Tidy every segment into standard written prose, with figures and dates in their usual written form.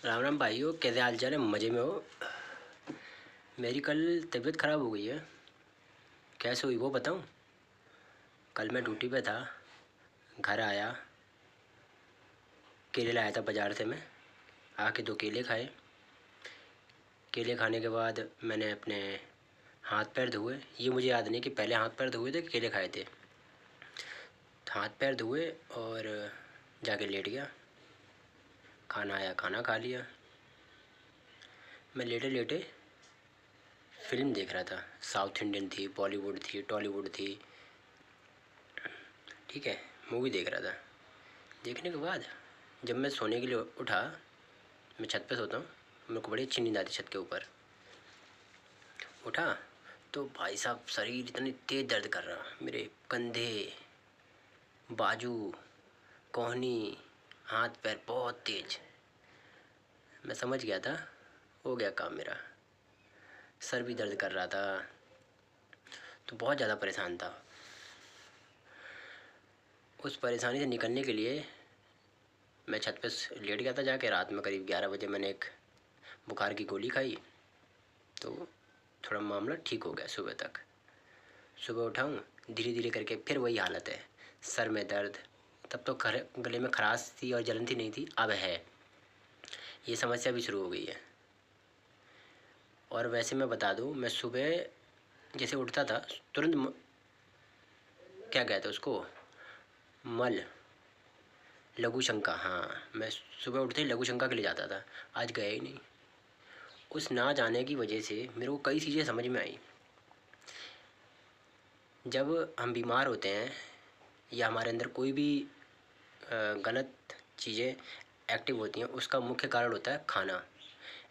राम राम भाइयों, कैसे हाल चाल है? मज़े में हो? मेरी कल तबीयत ख़राब हो गई है। कैसे हुई वो बताऊं? कल मैं ड्यूटी पे था, घर आया, केले लाया था बाज़ार से मैं। आके 2 केले खाए। केले खाने के बाद मैंने अपने हाथ पैर धोए। ये मुझे याद नहीं कि पहले हाथ पैर धोए थे कि केले खाए थे। हाथ पैर धोए और जाके लेट गया। खाना आया, खाना खा लिया। मैं लेटे लेटे फिल्म देख रहा था। साउथ इंडियन थी, बॉलीवुड थी, टॉलीवुड थी, ठीक है, मूवी देख रहा था। देखने के बाद जब मैं सोने के लिए उठा, मैं छत पे सोता हूँ, मेरे को बड़ी अच्छी नींद आती छत के ऊपर। उठा तो भाई साहब शरीर इतनी तेज़ दर्द कर रहा, मेरे कंधे, बाजू, कोहनी, हाथ पैर बहुत तेज। मैं समझ गया था, हो गया काम मेरा। सर भी दर्द कर रहा था, तो बहुत ज़्यादा परेशान था। उस परेशानी से निकलने के लिए मैं छत पे लेट गया था जाके। रात में करीब 11 बजे मैंने एक बुखार की गोली खाई, तो थोड़ा मामला ठीक हो गया। सुबह तक, सुबह उठाऊँ, धीरे धीरे करके फिर वही हालत है, सर में दर्द। तब तो गले में खराश थी और जलन थी नहीं थी, अब है, ये समस्या भी शुरू हो गई है। और वैसे मैं बता दूँ, मैं सुबह जैसे उठता था तुरंत क्या कहते हैं उसको, मल लघु शंका, हाँ, मैं सुबह उठते ही लघु शंका के लिए जाता था। आज गया ही नहीं। उस ना जाने की वजह से मेरे को कई चीज़ें समझ में आई। जब हम बीमार होते हैं या हमारे अंदर कोई भी गलत चीज़ें एक्टिव होती हैं, उसका मुख्य कारण होता है खाना।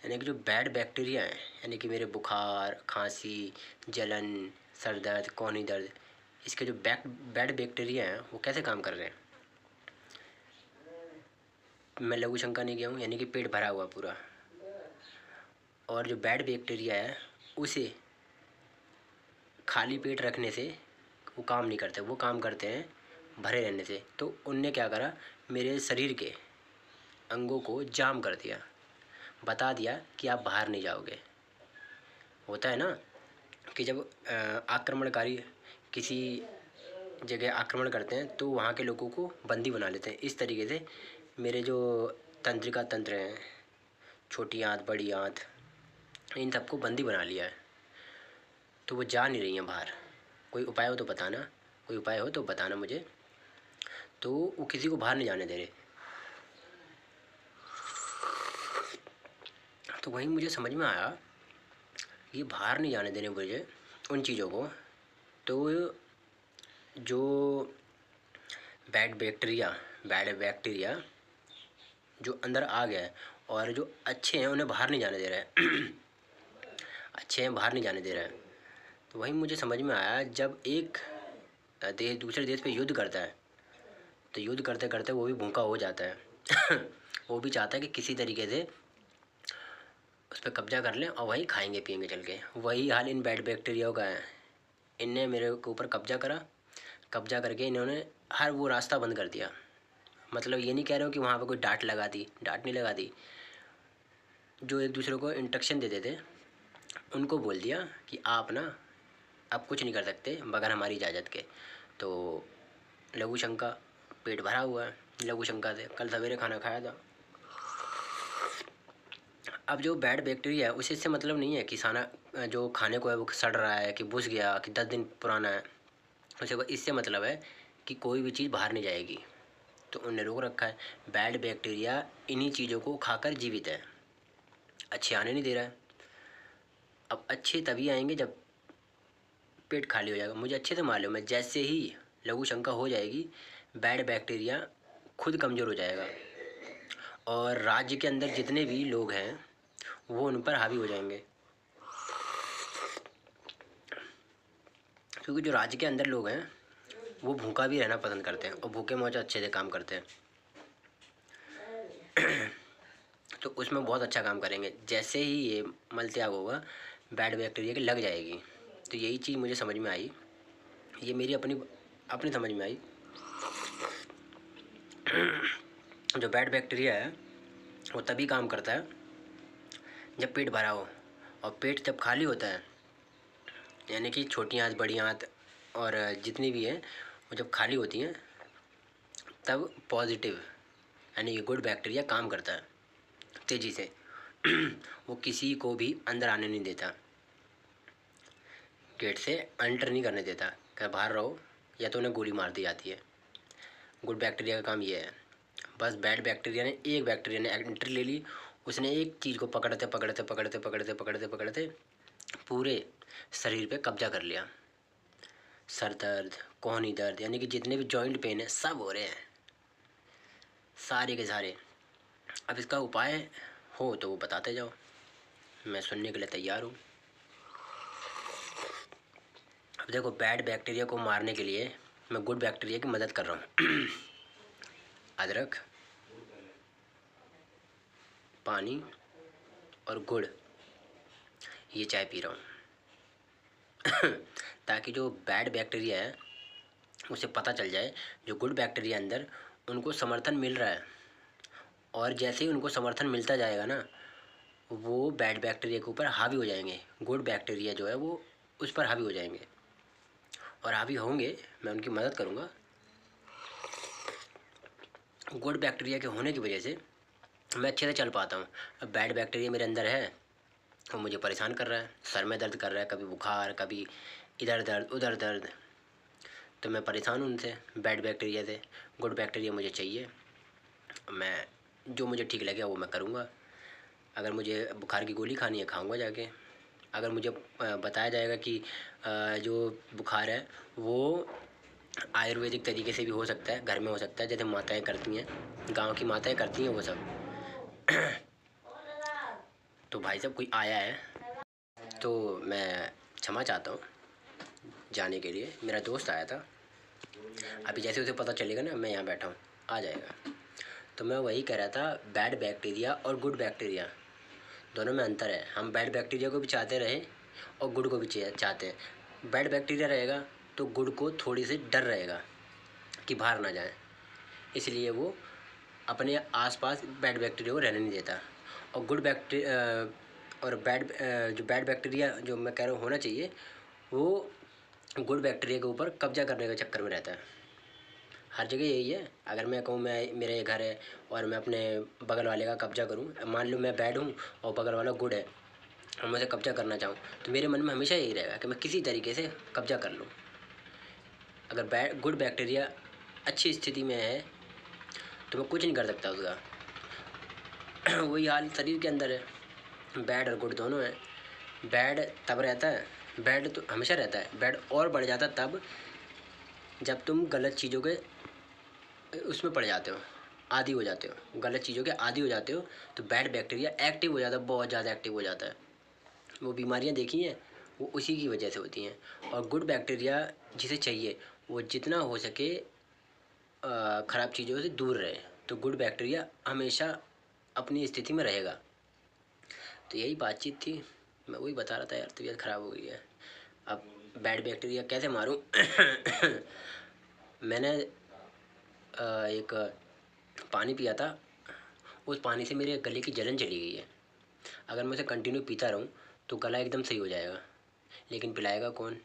यानी कि जो बैड बैक्टीरिया हैं, यानी कि मेरे बुखार, खांसी, जलन, सर दर्द, कोहनी दर्द, इसके जो बैड बैक्टीरिया हैं वो कैसे काम कर रहे हैं? मैं लघु शंका नहीं गया हूँ, यानी कि पेट भरा हुआ पूरा। और जो बैड बैक्टीरिया है उसे खाली पेट रखने से वो काम नहीं करते, वो काम करते हैं भरे रहने से। तो उनने क्या करा, मेरे शरीर के अंगों को जाम कर दिया, बता दिया कि आप बाहर नहीं जाओगे। होता है ना कि जब आक्रमणकारी किसी जगह आक्रमण करते हैं तो वहाँ के लोगों को बंदी बना लेते हैं। इस तरीके से मेरे जो तंत्रिका तंत्र हैं, छोटी आंत, बड़ी आंत, इन सबको बंदी बना लिया है। तो वो जा नहीं रही हैं बाहर। कोई उपाय हो तो बताना, कोई उपाय हो तो बताना मुझे। तो वो किसी को बाहर नहीं जाने दे रहे। तो वहीं मुझे समझ में आया, ये बाहर नहीं जाने देने मुझे उन चीज़ों को, तो जो बैड बैक्टीरिया जो अंदर आ गया है, और जो अच्छे हैं उन्हें बाहर नहीं जाने दे रहा है अच्छे हैं बाहर नहीं जाने दे रहा है। तो वहीं मुझे समझ में आया, जब एक देश दूसरे देश पे युद्ध करता है, तो युद्ध करते करते वो भी भूखा हो जाता है वो भी चाहता है कि किसी तरीके से उस पर कब्जा कर लें और वहीं खाएंगे पिएंगे चल के। वही हाल इन बैड बैक्टीरियाओं का है। इनने मेरे के ऊपर कब्जा करा, कब्जा करके इन्होंने हर वो रास्ता बंद कर दिया। मतलब ये नहीं कह रहे हो कि वहाँ पर कोई डांट लगा दी, डांट नहीं लगा दी। जो एक दूसरे को इंस्ट्रक्शन देते थे उनको बोल दिया कि आप ना अब कुछ नहीं कर सकते बगैर हमारी इजाज़त के। तो लघु शंका, पेट भरा हुआ है लघु शंका से, कल सवेरे खाना खाया था। अब जो बैड बैक्टीरिया है उसे इससे मतलब नहीं है कि खाना जो खाने को है वो सड़ रहा है, कि बुझ गया, कि 10 दिन पुराना है। उसे इससे मतलब है कि कोई भी चीज़ बाहर नहीं जाएगी, तो उन्हें रोक रखा है। बैड बैक्टीरिया इन्हीं चीज़ों को खाकर जीवित है, अच्छे आने नहीं दे रहा है। अब अच्छे तभी आएंगे जब पेट खाली हो जाएगा। मुझे अच्छे से मालूम है, जैसे ही लघु शंका हो जाएगी, बैड बैक्टीरिया खुद कमज़ोर हो जाएगा और राज्य के अंदर जितने भी लोग हैं वो उन पर हावी हो जाएंगे। क्योंकि जो राज्य के अंदर लोग हैं वो भूखा भी रहना पसंद करते हैं और भूखे मौज अच्छे से काम करते हैं तो उसमें बहुत अच्छा काम करेंगे। जैसे ही ये मल त्याग होगा, बैड बैक्टीरिया की लग जाएगी। तो यही चीज़ मुझे समझ में आई, ये मेरी अपनी अपनी समझ में आई। जो बैड बैक्टीरिया है वो तभी काम करता है जब पेट भरा हो। और पेट जब खाली होता है, यानी कि छोटी आंत, बड़ी आंत और जितनी भी हैं, वो जब खाली होती हैं तब पॉजिटिव यानी कि गुड बैक्टीरिया काम करता है तेज़ी से। वो किसी को भी अंदर आने नहीं देता, गेट से एंटर नहीं करने देता, कि बाहर रहो या तो उन्हें गोली मार दी जाती है। गुड बैक्टीरिया का काम ये है। बस बैड बैक्टीरिया ने, एक बैक्टीरिया ने एंट्री ले ली, उसने एक चीज़ को पकड़ते पकड़ते पकड़ते पकड़ते पकड़ते पकड़ते पूरे शरीर पे कब्जा कर लिया। सर दर्द, कोहनी दर्द, यानी कि जितने भी जॉइंट पेन है सब हो रहे हैं, सारे के सारे। अब इसका उपाय हो तो वो बताते जाओ, मैं सुनने के लिए तैयार हूँ। अब देखो, बैड बैक्टीरिया को मारने के लिए मैं गुड बैक्टीरिया की मदद कर रहा हूँ। अदरक, पानी और गुड़, ये चाय पी रहा हूँ। ताकि जो बैड बैक्टीरिया है उसे पता चल जाए जो गुड बैक्टीरिया अंदर, उनको समर्थन मिल रहा है। और जैसे ही उनको समर्थन मिलता जाएगा ना, वो बैड बैक्टीरिया के ऊपर हावी हो जाएंगे। गुड बैक्टीरिया जो है वो उस पर हावी हो जाएंगे, और हावी होंगे, मैं उनकी मदद करूँगा। गुड बैक्टीरिया के होने की वजह से मैं अच्छे से चल पाता हूँ। अब बैड बैक्टीरिया मेरे अंदर है, वो मुझे परेशान कर रहा है, सर में दर्द कर रहा है, कभी बुखार, कभी इधर दर्द उधर दर्द, तो मैं परेशान हूँ उनसे, बैड बैक्टीरिया से। गुड बैक्टीरिया मुझे चाहिए, मैं जो मुझे ठीक लगेगा वो मैं करूँगा। अगर मुझे बुखार की गोली खानी है, खाऊँगा जाके। अगर मुझे बताया जाएगा कि जो बुखार है वो आयुर्वेदिक तरीके से भी हो सकता है, घर में हो सकता है, जैसे माताएं करती हैं, गांव की माताएं करती हैं वो सब। तो भाई साहब कोई आया है, तो मैं क्षमा चाहता हूँ जाने के लिए। मेरा दोस्त आया था, अभी जैसे उसे पता चलेगा ना मैं यहाँ बैठा हूँ, आ जाएगा। तो मैं वही कह रहा था, बैड बैक्टीरिया और गुड बैक्टीरिया दोनों में अंतर है। हम बैड बैक्टीरिया को भी चाहते रहे और गुड को भी चाहते हैं। बैड बैक्टीरिया रहेगा तो गुड को थोड़ी सी डर रहेगा कि बाहर ना जाए, इसलिए वो अपने आसपास बैड बैक्टीरिया को रहने नहीं देता। और गुड बैक्टीरिया और जो बैड बैक्टीरिया जो मैं कह रहा हूँ होना चाहिए, वो गुड बैक्टीरिया के ऊपर कब्जा करने के चक्कर में रहता है। हर जगह यही है। अगर मैं कहूँ मैं, मेरा ये घर है और मैं अपने बगल वाले का कब्जा करूँ, मान लो मैं बैड हूँ और बगल वाला गुड है और मैं उसे कब्जा करना चाहूँ, तो मेरे मन में हमेशा यही रहेगा कि मैं किसी तरीके से कब्जा कर लूँ। अगर गुड बैक्टीरिया अच्छी स्थिति में है तो मैं कुछ नहीं कर सकता उसका। वही हाल शरीर के अंदर है, बैड और गुड दोनों है। बैड तब रहता है, बैड तो हमेशा रहता है, बैड और बढ़ जाता है तब जब तुम गलत चीज़ों के उसमें पड़ जाते हो, आदी हो जाते हो, गलत चीज़ों के आदी हो जाते हो, तो बैड बैक्टीरिया एक्टिव हो जाता है, बहुत ज़्यादा एक्टिव हो जाता है। वो बीमारियाँ देखी हैं, वो उसी की वजह से होती हैं। और गुड बैक्टीरिया जिसे चाहिए वो जितना हो सके ख़राब चीज़ों से दूर रहे, तो गुड बैक्टीरिया हमेशा अपनी स्थिति में रहेगा। तो यही बातचीत थी, मैं वही बता रहा था यार, तबीयत ख़राब हो गई है। अब बैड बैक्टीरिया कैसे मारूं? मैंने एक पानी पिया था, उस पानी से मेरे गले की जलन चली गई है। अगर मैं उसे कंटिन्यू पीता रहूं तो गला एकदम सही हो जाएगा, लेकिन पिलाएगा कौन?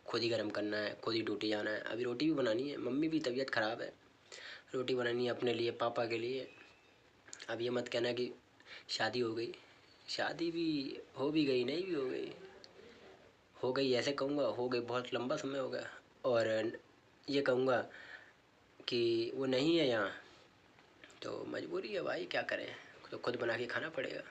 खुद ही गर्म करना है, खुद ही ड्यूटी जाना है। अभी रोटी भी बनानी है, मम्मी भी तबीयत ख़राब है, रोटी बनानी है अपने लिए, पापा के लिए। अब ये मत कहना कि शादी हो गई, शादी भी हो भी गई, नहीं भी हो गई, हो गई ऐसे कहूँगा, हो गई बहुत लंबा समय हो गया। और ये कहूँगा कि वो नहीं है यहाँ, तो मजबूरी है भाई, क्या करें, तो खुद बना के खाना पड़ेगा।